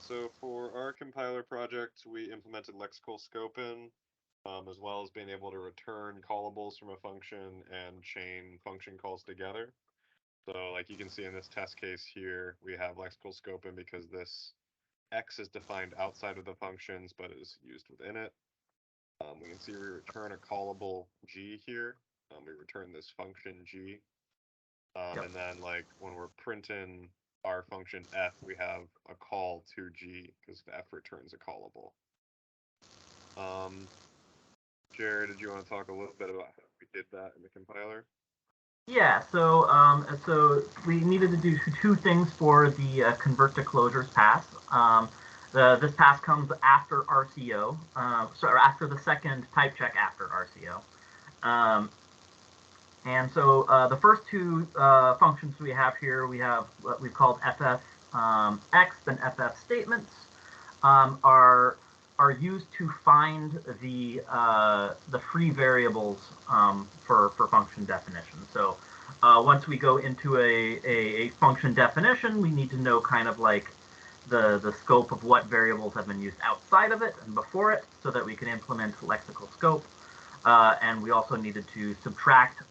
So for our compiler project, we implemented lexical scoping, as well as being able to return callables from a function and chain function calls together. So like you can see in this test case here, we have lexical scoping because this x is defined outside of the functions, but is used within it. We can see we return a callable g here. We return this function g. Yep. And then like when we're printing our function f, we have a call to g because the f returns a callable. Jared, did you want to talk a little bit about how we did that in the compiler? Yeah, so we needed to do two things for the convert to closures pass. This pass comes after RCO, so after the second type check after RCO. And so the first two functions we have here, we have what we've called ff x and ff statements, are used to find the free variables for function definition. So once we go into a function definition, we need to know kind of like the scope of what variables have been used outside of it and before it, so that we can implement lexical scope. And we also needed to subtract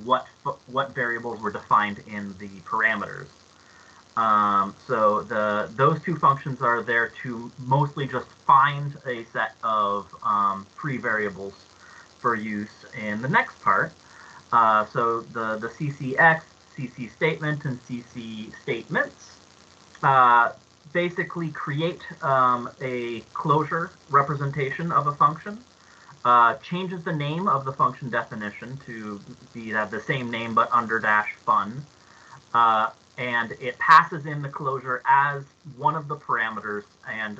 what variables were defined in the parameters. So those two functions are there to mostly just find a set of free variables for use in the next part. So the CCX, CC statement, and CC statements basically create a closure representation of a function. Changes the name of the function definition to have the same name but under dash fun. And it passes in the closure as one of the parameters, and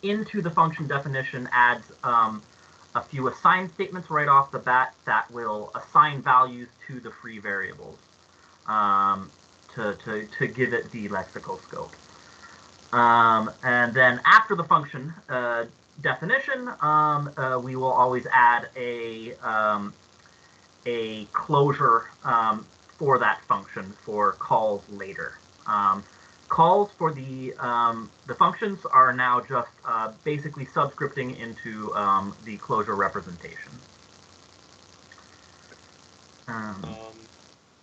into the function definition adds a few assign statements right off the bat that will assign values to the free variables to give it the lexical scope. And then after the function definition, we will always add a closure for that function for calls later. Calls for the functions are now just basically subscripting into the closure representation. I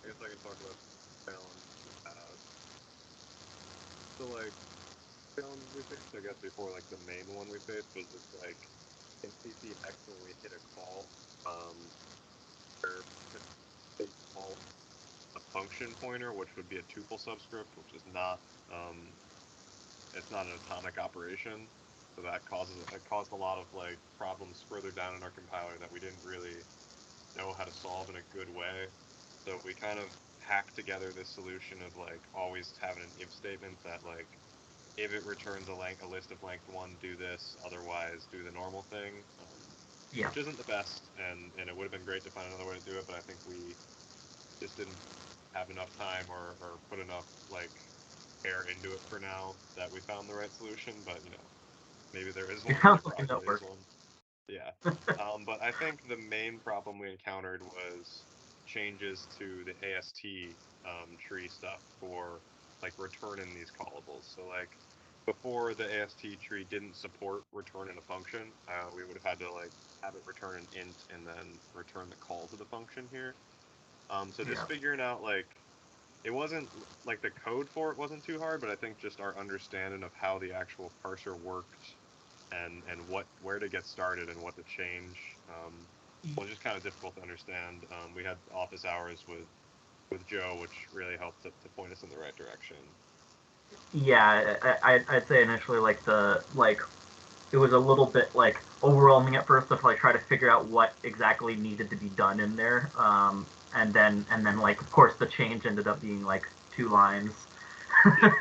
guess I can talk about challenge. So like challenge we faced, I guess before like the main one we faced was just like in CCX when we hit a call, where they call a function pointer, which would be a tuple subscript, which is not it's not an atomic operation. So that caused a lot of like problems further down in our compiler that we didn't really know how to solve in a good way. So we kind of hacked together this solution of like always having an if statement that like if it returns a list of length 1, do this, otherwise do the normal thing, Yeah. which isn't the best, and it would have been great to find another way to do it, but I think we just didn't have enough time or put enough like care into it for now that we found the right solution. But you know, maybe there is It one. sounds There like a probably is notebook. one. Yeah. But I think the main problem we encountered was changes to the AST tree stuff for like returning these callables. So like before the AST tree didn't support returning a function, we would have had to like have it return an int and then return the call to the function here. So just Yeah. figuring out like it wasn't like the code for it wasn't too hard, but I think just our understanding of how the actual parser worked and where to get started and what to change was just kind of difficult to understand. We had office hours with Joe, which really helped to point us in the right direction. Yeah, I'd say initially it was a little bit like overwhelming at first to like try to figure out what exactly needed to be done in there. And then like of course the change ended up being like 2 lines. Yeah,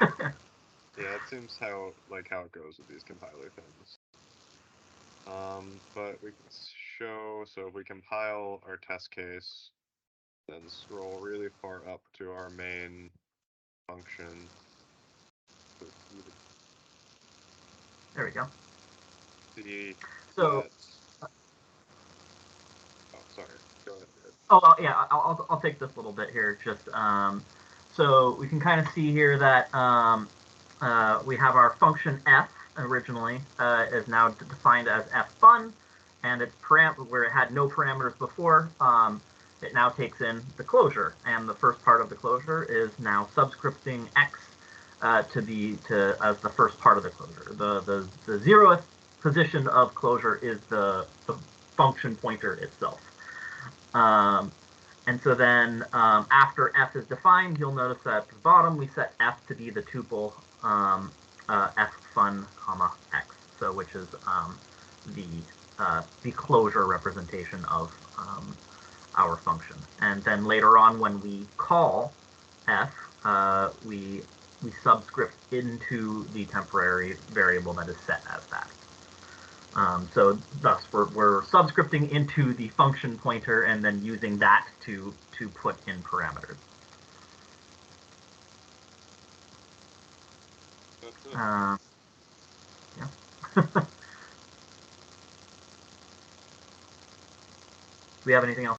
yeah, that seems how it goes with these compiler things. But we can show, so if we compile our test case, then scroll really far up to our main function. There we go. See So that. Oh, sorry. Go ahead, Jared. yeah, I'll take this little bit here. Just so we can kind of see here that we have our function f originally is now defined as f_fun, and its where it had no parameters before, it now takes in the closure, and the first part of the closure is now subscripting x as the first part of the closure. The 0th position of closure is the function pointer itself. And so then after f is defined, you'll notice that at the bottom we set f to be the tuple f_fun, x, so which is the closure representation of our function. And then later on, when we call f, we subscript into the temporary variable that is set as that. So thus we're subscripting into the function pointer and then using that to put in parameters. Yeah. Do we have anything else?